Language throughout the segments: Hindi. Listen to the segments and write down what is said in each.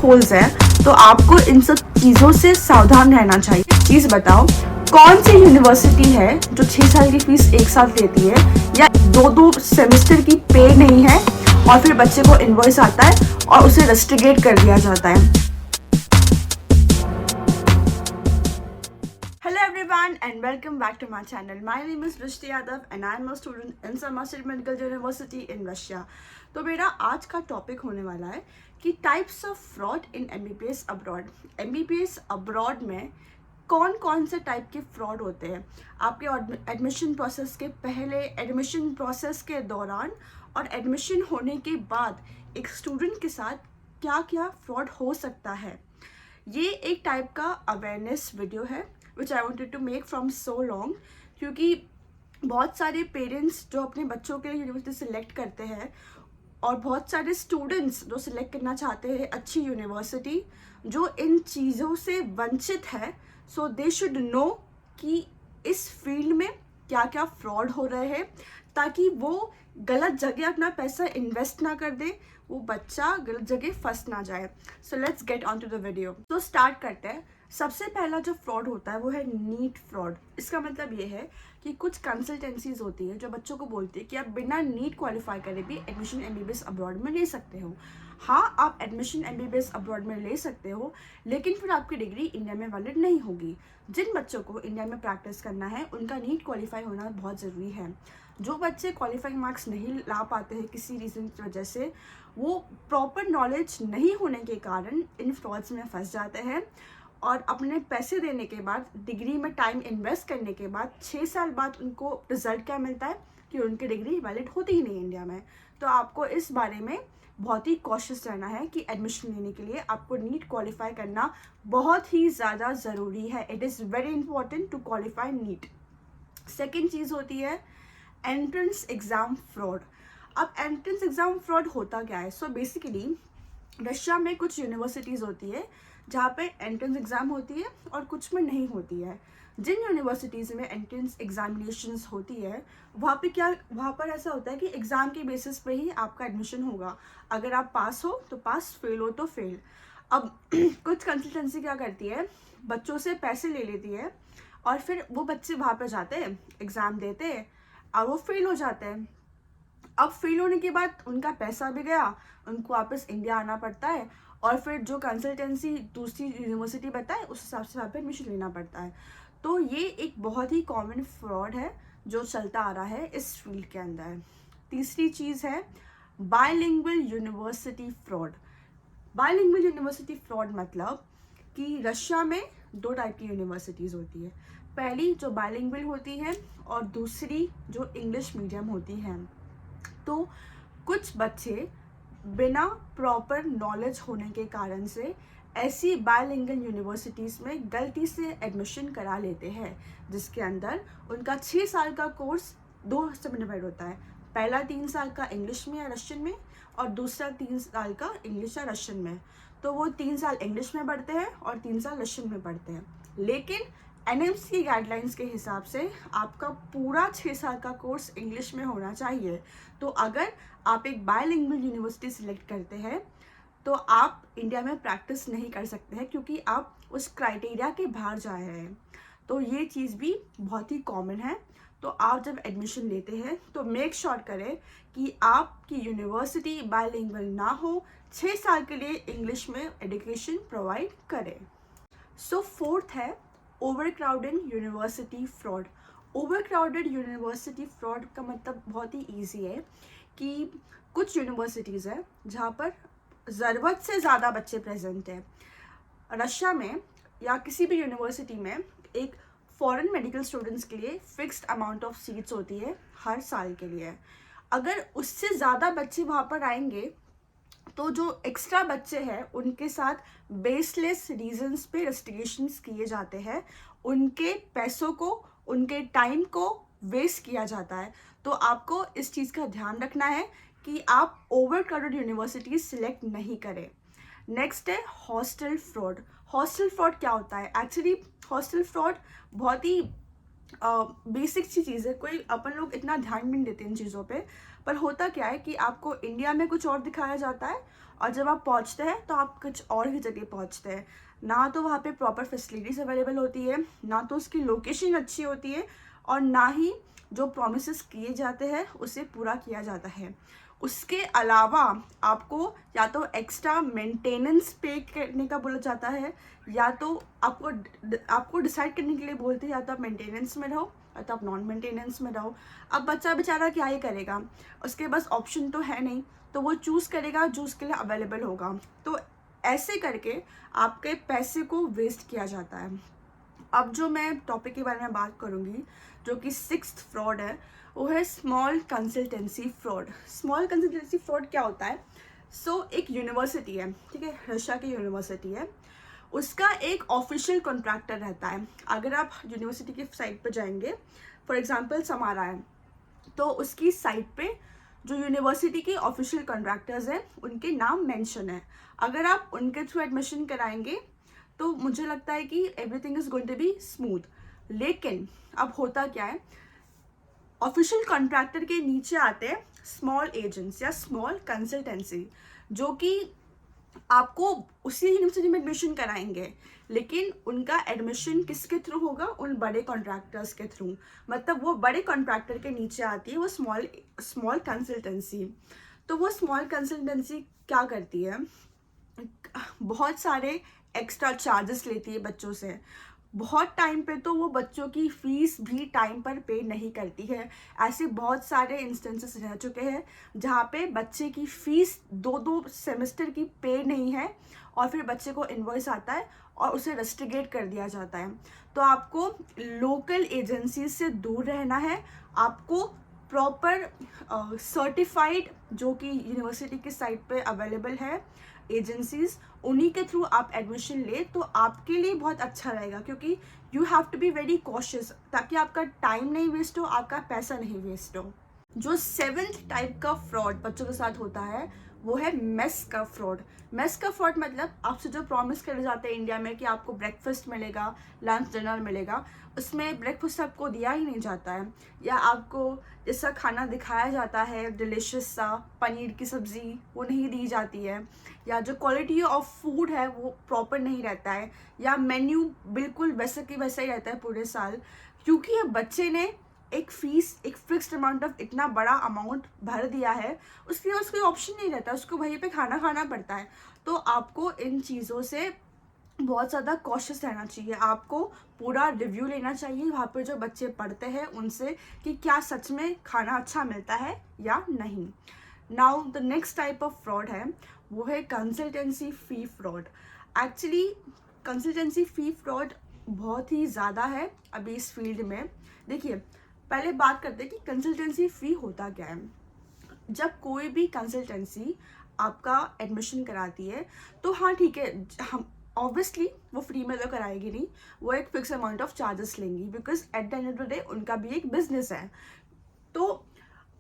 होल्स हैं, तो आपको इन सब चीज़ों से सावधान रहना चाहिए। चीज़ बताओ, कौन सी यूनिवर्सिटी है जो 6 साल की फीस एक साथ लेती है या 2-2 सेमेस्टर की पे नहीं है और फिर बच्चे को इनवॉइस आता है और उसे रेस्ट्रिगेट कर दिया जाता है। Hello everyone and welcome back to my channel. My name is Rishti Yadav and I am a student in Samar State Medical University in Russia. तो मेरा आज का टॉपिक होने वाला है कि types of fraud in MBBS abroad. MBBS abroad में कौन कौन से टाइप के फ्रॉड होते हैं आपके एडमिशन प्रोसेस के पहले, एडमिशन प्रोसेस के दौरान और एडमिशन होने के बाद एक स्टूडेंट के साथ क्या क्या फ्रॉड हो सकता है। ये एक टाइप का अवेयरनेस वीडियो है which I wanted to make from so long, क्योंकि बहुत सारे पेरेंट्स जो अपने बच्चों के लिए यूनिवर्सिटी सिलेक्ट करते हैं और बहुत सारे स्टूडेंट्स जो सिलेक्ट करना चाहते हैं अच्छी यूनिवर्सिटी, जो इन चीज़ों से वंचित है, सो दे शुड नो कि इस फील्ड में क्या क्या फ्रॉड हो रहे हैं, ताकि वो गलत जगह अपना पैसा इन्वेस्ट ना कर दे, वो बच्चा गलत जगह फंस ना जाए। So let's get on to the video. तो स्टार्ट करते हैं। सबसे पहला जो फ्रॉड होता है वो है नीट फ्रॉड। इसका मतलब ये है कि कुछ कंसल्टेंसीज होती है जो बच्चों को बोलती है कि आप बिना नीट क्वालिफाई करे भी एडमिशन MBBS अब्रॉड में ले सकते हो। हाँ, आप एडमिशन MBBS अब्रॉड में ले सकते हो, लेकिन फिर आपकी डिग्री इंडिया में वैलिड नहीं होगी। जिन बच्चों को इंडिया में प्रैक्टिस करना है उनका नीट क्वालिफाई होना बहुत ज़रूरी है। जो बच्चे क्वालिफाइंग मार्क्स नहीं ला पाते हैं किसी रीज़न की वजह से, वो प्रॉपर नॉलेज नहीं होने के कारण इन फ्रॉड्स में फंस जाते हैं और अपने पैसे देने के बाद, डिग्री में टाइम इन्वेस्ट करने के बाद 6 साल बाद उनको रिजल्ट क्या मिलता है कि उनकी डिग्री वैलिड होती ही नहीं इंडिया में। तो आपको इस बारे में बहुत ही कॉशियस रहना है कि एडमिशन लेने के लिए आपको नीट क्वालिफाई करना बहुत ही ज़्यादा ज़रूरी है। It is very important to qualify NEET. Second चीज़ होती है एंट्रेंस एग्ज़ाम फ्रॉड। अब एंट्रेंस एग्ज़ाम फ्रॉड होता क्या है? सो बेसिकली रशिया में कुछ यूनिवर्सिटीज़ होती है जहाँ पे एंट्रेंस एग्ज़ाम होती है और कुछ में नहीं होती है। जिन यूनिवर्सिटीज़ में एंट्रेंस एग्जामिनेशंस होती है वहाँ पर ऐसा होता है कि एग्ज़ाम के बेसिस पे ही आपका एडमिशन होगा। अगर आप पास हो तो पास, फेल हो तो फेल। अब कुछ कंसल्टेंसी क्या करती है, बच्चों से पैसे ले लेती है और फिर वो बच्चे वहाँ पर जाते हैं, एग्ज़ाम देते हैं और वो फेल हो जाते हैं। अब फेल होने के बाद उनका पैसा भी गया, उनको वापस इंडिया आना पड़ता है और फिर जो कंसल्टेंसी दूसरी यूनिवर्सिटी बताए उस हिसाब से वहाँ पे एडमिशन लेना पड़ता है। तो ये एक बहुत ही कॉमन फ्रॉड है जो चलता आ रहा है इस फील्ड के अंदर। तीसरी चीज़ है bilingual university fraud. Bilingual university fraud मतलब कि रशिया में 2 टाइप की यूनिवर्सिटीज़ होती है। पहली जो बायलिंगुअल होती है और दूसरी जो इंग्लिश मीडियम होती है। तो कुछ बच्चे बिना प्रॉपर नॉलेज होने के कारण से ऐसी बायलिंगुअल यूनिवर्सिटीज़ में गलती से एडमिशन करा लेते हैं, जिसके अंदर उनका 6 साल का कोर्स 2 हिस्सों में डिवाइड होता है। पहला 3 साल का इंग्लिश में या रशियन में और दूसरा 3 साल का इंग्लिश या रशियन में। तो वो 3 साल इंग्लिश में पढ़ते हैं और 3 साल रशियन में पढ़ते हैं। लेकिन NMC की गाइडलाइंस के हिसाब से आपका पूरा 6 साल का कोर्स इंग्लिश में होना चाहिए। तो अगर आप एक बायलिंगुअल यूनिवर्सिटी सिलेक्ट करते हैं तो आप इंडिया में प्रैक्टिस नहीं कर सकते हैं, क्योंकि आप उस क्राइटेरिया के बाहर जा रहे हैं। तो ये चीज़ भी बहुत ही कॉमन है। तो आप जब एडमिशन लेते हैं तो मेक श्योर करें कि आपकी यूनिवर्सिटी बायलिंगुअल ना हो, 6 साल के लिए इंग्लिश में एजुकेशन प्रोवाइड करें। सो फोर्थ है overcrowded university fraud. Overcrowded university fraud का मतलब बहुत ही ईजी है कि कुछ यूनिवर्सिटीज़ है जहाँ पर ज़रूरत से ज़्यादा बच्चे प्रेजेंट हैं। रशिया में या किसी भी यूनिवर्सिटी में एक फॉरेन मेडिकल स्टूडेंट्स के लिए फिक्स्ड अमाउंट ऑफ सीट्स होती है हर साल के लिए। अगर उससे ज़्यादा बच्चे वहाँ पर आएंगे तो जो एक्स्ट्रा बच्चे हैं उनके साथ बेसलेस रीजंस पे रेस्ट्रिक्शंस किए जाते हैं, उनके पैसों को, उनके टाइम को वेस्ट किया जाता है। तो आपको इस चीज़ का ध्यान रखना है कि आप ओवरक्राउडेड यूनिवर्सिटी सिलेक्ट नहीं करें। नेक्स्ट है हॉस्टल फ्रॉड। हॉस्टल फ्रॉड क्या होता है? एक्चुअली हॉस्टल फ्रॉड बहुत ही बेसिक सी चीज़ है, कोई अपन लोग इतना ध्यान भी नहीं देते इन चीज़ों पे, पर होता क्या है कि आपको इंडिया में कुछ और दिखाया जाता है और जब आप पहुंचते हैं तो आप कुछ और ही जगह पहुंचते हैं। ना तो वहाँ पे प्रॉपर फैसिलिटीज़ अवेलेबल होती है, ना तो उसकी लोकेशन अच्छी होती है, और ना ही जो प्रोमिसेस किए जाते हैं उसे पूरा किया जाता है। उसके अलावा आपको या तो एक्स्ट्रा मेंटेनेंस पे करने का बोला जाता है, या तो आपको डिसाइड करने के लिए बोलते हैं या तो आप मेंटेनेंस में रहो या तो आप नॉन मेंटेनेंस में रहो। अब बच्चा बेचारा क्या ही करेगा, उसके पास ऑप्शन तो है नहीं, तो वो चूज़ करेगा जो उसके लिए अवेलेबल होगा। तो ऐसे करके आपके पैसे को वेस्ट किया जाता है। अब जो मैं टॉपिक के बारे में बात करूँगी, जो कि 6th फ्रॉड है, वो है small consultancy fraud. Small consultancy fraud क्या होता है? एक यूनिवर्सिटी है, ठीक है, रशिया की यूनिवर्सिटी है, उसका एक ऑफिशियल कॉन्ट्रैक्टर रहता है। अगर आप यूनिवर्सिटी की साइट पर जाएंगे, फॉर एग्जांपल समारा है, तो उसकी साइट पे जो यूनिवर्सिटी के ऑफिशियल कॉन्ट्रैक्टर्स हैं उनके नाम मेंशन है। अगर आप उनके थ्रू एडमिशन कराएंगे तो मुझे लगता है कि everything is going to be smooth. लेकिन अब होता क्या है, ऑफिशियल कॉन्ट्रैक्टर के नीचे आते हैं स्मॉल एजेंट्स या स्मॉल कंसल्टेंसी, जो कि आपको उसी यूनिवर्सिटी में एडमिशन कराएंगे, लेकिन उनका एडमिशन किसके थ्रू होगा? उन बड़े कॉन्ट्रैक्टर्स के थ्रू। मतलब वो बड़े कॉन्ट्रैक्टर के नीचे आती है वो स्मॉल कंसल्टेंसी। तो वो स्मॉल कंसल्टेंसी क्या करती है, बहुत सारे एक्स्ट्रा चार्जेस लेती है बच्चों से। बहुत टाइम पे तो वो बच्चों की फ़ीस भी टाइम पर पे नहीं करती है। ऐसे बहुत सारे इंस्टेंसेस रह चुके हैं जहाँ पे बच्चे की फ़ीस 2-2 सेमेस्टर की पे नहीं है, और फिर बच्चे को इनवॉइस आता है और उसे रस्टिगेट कर दिया जाता है। तो आपको लोकल एजेंसी से दूर रहना है। आपको प्रॉपर सर्टिफाइड, जो कि यूनिवर्सिटी की साइट पे अवेलेबल है एजेंसीज, उन्हीं के थ्रू आप एडमिशन ले तो आपके लिए बहुत अच्छा रहेगा, क्योंकि you have to be very cautious, ताकि आपका टाइम नहीं वेस्ट हो, आपका पैसा नहीं वेस्ट हो। जो 7th टाइप का फ्रॉड बच्चों के साथ होता है वो है मेस का फ्रॉड। मेस का फ्रॉड मतलब आपसे जो प्रॉमिस करे जाते हैं इंडिया में कि आपको ब्रेकफास्ट मिलेगा, लंच डिनर मिलेगा, उसमें ब्रेकफास्ट आपको दिया ही नहीं जाता है, या आपको जैसा खाना दिखाया जाता है डिलिशियस सा पनीर की सब्ज़ी वो नहीं दी जाती है, या जो क्वालिटी ऑफ फूड है वो प्रॉपर नहीं रहता है, या मेन्यू बिल्कुल वैसे कि वैसा ही रहता है पूरे साल, क्योंकि ये बच्चे ने एक फ़ीस, एक फिक्स्ड अमाउंट ऑफ इतना बड़ा अमाउंट भर दिया है, उसके पास कोई ऑप्शन नहीं रहता, उसको वहीं पे खाना खाना पड़ता है। तो आपको इन चीज़ों से बहुत ज़्यादा कॉशियस रहना चाहिए। आपको पूरा रिव्यू लेना चाहिए वहाँ पे जो बच्चे पढ़ते हैं उनसे, कि क्या सच में खाना अच्छा मिलता है या नहीं। Now the next type of fraud है वो है कंसल्टेंसी फ़ी फ्रॉड। एक्चुअली कंसल्टेंसी फ़ी फ्रॉड बहुत ही ज़्यादा है अभी इस फील्ड में। देखिए, पहले बात करते हैं कि कंसल्टेंसी फ़ी होता क्या है। जब कोई भी कंसल्टेंसी आपका एडमिशन कराती है तो हाँ ठीक है, हम ऑब्वियसली वो फ्री में तो कराएगी नहीं, वो एक फिक्स अमाउंट ऑफ चार्जेस लेंगी, because at the end of the day उनका भी एक बिजनेस है। तो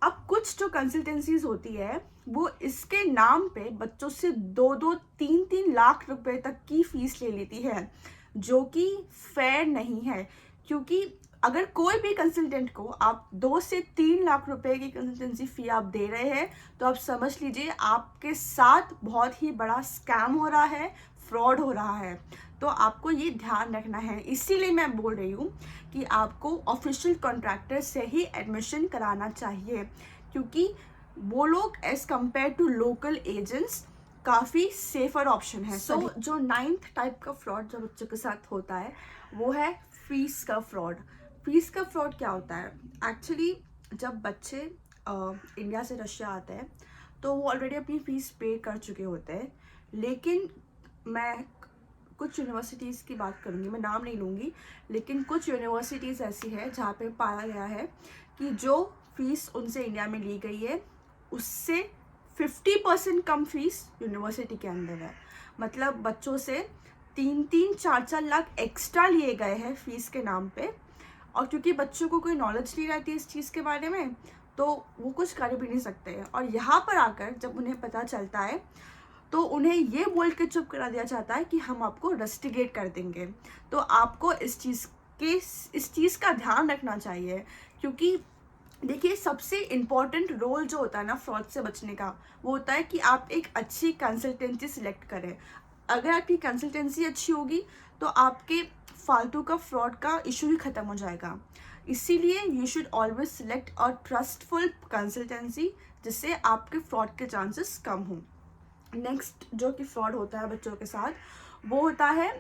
अब कुछ जो कंसल्टेंसीज होती है वो इसके नाम पे बच्चों से 2-2, 3-3 लाख रुपए तक की फीस ले लेती है, जो कि फेयर नहीं है। क्योंकि अगर कोई भी कंसल्टेंट को आप 2 से 3 लाख रुपए की कंसल्टेंसी फ़ी आप दे रहे हैं, तो आप समझ लीजिए आपके साथ बहुत ही बड़ा स्कैम हो रहा है, फ्रॉड हो रहा है। तो आपको ये ध्यान रखना है। इसीलिए मैं बोल रही हूँ कि आपको ऑफिशियल कॉन्ट्रैक्टर से ही एडमिशन कराना चाहिए, क्योंकि वो लोग as compared to local agents काफ़ी सेफर ऑप्शन है। सो जो 9th टाइप का फ्रॉड जो बच्चों के साथ होता है वो है फीस का फ्रॉड। फीस का फ्रॉड क्या होता है? एक्चुअली जब बच्चे इंडिया से रशिया आते हैं तो वो ऑलरेडी अपनी फ़ीस पे कर चुके होते हैं, लेकिन मैं कुछ यूनिवर्सिटीज़ की बात करूँगी, मैं नाम नहीं लूँगी, लेकिन कुछ यूनिवर्सिटीज़ ऐसी है जहाँ पे पाया गया है कि जो फ़ीस उनसे इंडिया में ली गई है उससे 50% कम फीस यूनिवर्सिटी के अंदर है। मतलब बच्चों से 3-3, 4-4 लाख एक्स्ट्रा लिए गए हैं फ़ीस के नाम पे, और क्योंकि बच्चों को कोई नॉलेज नहीं रहती इस चीज़ के बारे में तो वो कुछ कर भी नहीं सकते हैं। और यहाँ पर आकर जब उन्हें पता चलता है तो उन्हें ये बोल के चुप करा दिया जाता है कि हम आपको रस्टिगेट कर देंगे। तो आपको इस चीज़ का ध्यान रखना चाहिए, क्योंकि देखिए, सबसे इम्पॉर्टेंट रोल जो होता है ना फ्रॉड से बचने का, वो होता है कि आप एक अच्छी कंसल्टेंसी सिलेक्ट करें। अगर आपकी कंसल्टेंसी अच्छी होगी तो आपके फालतू का फ्रॉड का इशू ही ख़त्म हो जाएगा। इसीलिए you should always select a trustful consultancy, जिससे आपके फ्रॉड के चांसेस कम हों। नेक्स्ट जो कि फ्रॉड होता है बच्चों के साथ, वो होता है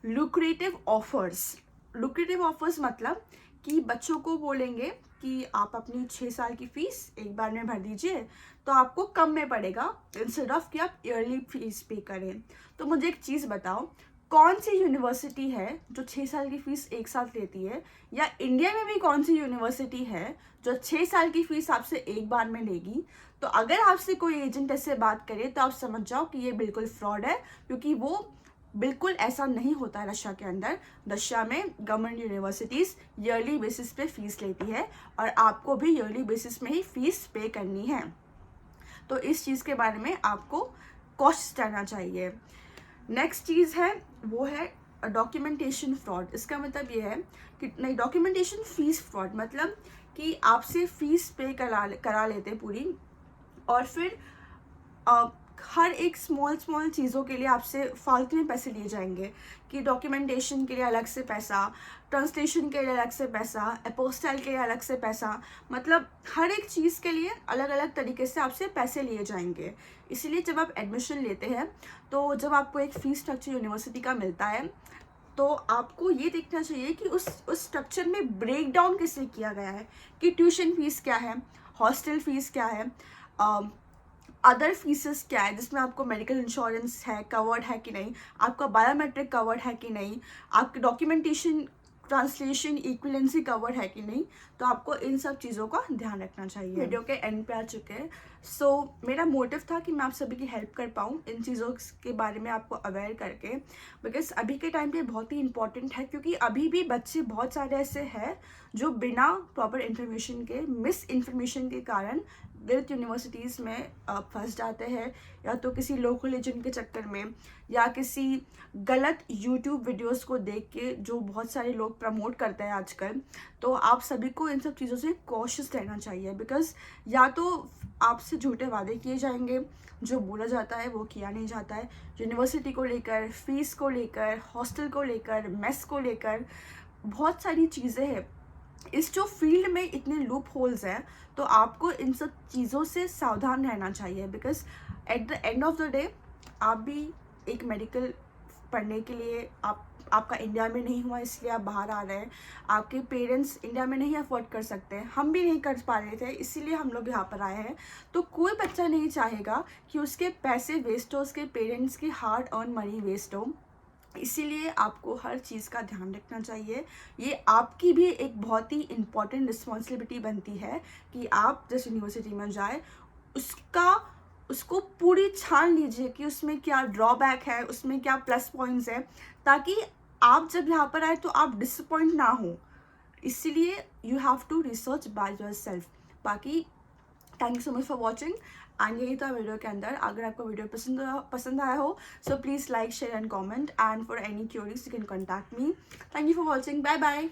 लुक्रेटिव ऑफर्स। लुक्रेटिव ऑफर्स मतलब कि बच्चों को बोलेंगे कि आप अपनी 6 साल की फ़ीस एक बार में भर दीजिए तो आपको कम में पड़ेगा, इंस्टेड ऑफ कि आप ईयरली फीस पे करें। तो मुझे एक चीज़ बताओ, कौन सी यूनिवर्सिटी है जो 6 साल की फ़ीस एक साथ लेती है, या इंडिया में भी कौन सी यूनिवर्सिटी है जो 6 साल की फ़ीस आपसे एक बार में लेगी? तो अगर आपसे कोई एजेंट ऐसे बात करे तो आप समझ जाओ कि ये बिल्कुल फ्रॉड है, क्योंकि वो बिल्कुल ऐसा नहीं होता है रशिया के अंदर। रशिया में गवर्नमेंट यूनिवर्सिटीज़ ईयरली बेसिस पे फीस लेती है और आपको भी ईयरली बेसिस में ही फीस पे करनी है। तो इस चीज़ के बारे में आपको कॉशियस रहना चाहिए। नेक्स्ट चीज़ है वो है डॉक्यूमेंटेशन फ्रॉड। इसका मतलब ये है कि नहीं, डॉक्यूमेंटेशन फ़ीस फ्रॉड मतलब कि आपसे फ़ीस पे करा लेते पूरी, और फिर हर एक स्मॉल स्मॉल चीज़ों के लिए आपसे फालतू में पैसे लिए जाएंगे कि डॉक्यूमेंटेशन के लिए अलग से पैसा, ट्रांसलेशन के लिए अलग से पैसा, अपोस्टाइल के लिए अलग से पैसा, मतलब हर एक चीज़ के लिए अलग अलग तरीके से आपसे पैसे लिए जाएंगे। इसीलिए जब आप एडमिशन लेते हैं तो जब आपको एक फ़ीस स्ट्रक्चर यूनिवर्सिटी का मिलता है तो आपको ये देखना चाहिए कि उस स्ट्रक्चर में ब्रेक डाउन कैसे किया गया है, कि ट्यूशन फीस क्या है, हॉस्टल फीस क्या है, अदर फीसेस क्या है, जिसमें आपको मेडिकल इंश्योरेंस है कवर्ड है कि नहीं, आपका बायोमेट्रिक कवर्ड है कि नहीं, आपकी डॉक्यूमेंटेशन, ट्रांसलेशन, इक्विलेंसी कवर्ड है कि नहीं। तो आपको इन सब चीज़ों का ध्यान रखना चाहिए। वीडियो के एंड पे आ चुके हैं। सो मेरा मोटिव था कि मैं आप सभी की हेल्प कर पाऊँ इन चीज़ों के बारे में आपको अवेयर करके, बिकॉज अभी के टाइम पे बहुत ही इंपॉर्टेंट है, क्योंकि अभी भी बच्चे बहुत सारे ऐसे हैं जो बिना प्रॉपर इन्फॉर्मेशन के, मिस इन्फॉर्मेशन के कारण गलत यूनिवर्सिटीज़ में फंस जाते हैं, या तो किसी लोकल एजेंट के चक्कर में, या किसी गलत यूट्यूब वीडियोस को देख के जो बहुत सारे लोग प्रमोट करते हैं आजकल। तो आप सभी को इन सब चीज़ों से कॉशियस रहना चाहिए, बिकॉज या तो आपसे झूठे वादे किए जाएंगे, जो बोला जाता है वो किया नहीं जाता है। यूनिवर्सिटी को लेकर, फीस को लेकर, हॉस्टल को लेकर, मेस को लेकर बहुत सारी चीज़ें हैं। इस जो फील्ड में इतने लूप होल्स हैं, तो आपको इन सब चीज़ों से सावधान रहना चाहिए, because at the end of the day आप भी एक मेडिकल पढ़ने के लिए, आपका इंडिया में नहीं हुआ इसलिए आप बाहर आ रहे हैं, आपके पेरेंट्स इंडिया में नहीं अफोर्ड कर सकते हैं, हम भी नहीं कर पा रहे थे इसीलिए हम लोग यहाँ पर आए हैं। तो कोई बच्चा नहीं चाहेगा कि उसके पैसे वेस्ट हो, उसके पेरेंट्स की हार्ड अर्न मनी वेस्ट हो। इसीलिए आपको हर चीज़ का ध्यान रखना चाहिए। ये आपकी भी एक बहुत ही इम्पॉर्टेंट रिस्पॉन्सिबिलिटी बनती है कि आप जिस यूनिवर्सिटी में जाए उसको पूरी छान लीजिए कि उसमें क्या ड्रॉबैक है, उसमें क्या प्लस पॉइंट्स है, ताकि आप जब यहाँ पर आए तो आप डिसअपॉइंट ना हो। इसीलिए you have to research by yourself. बाकी thank you so much for watching, and यही था वीडियो के अंदर। अगर आपको वीडियो पसंद आया हो, so please like, share and comment, and for any queries you can contact me. Thank you for watching, bye bye.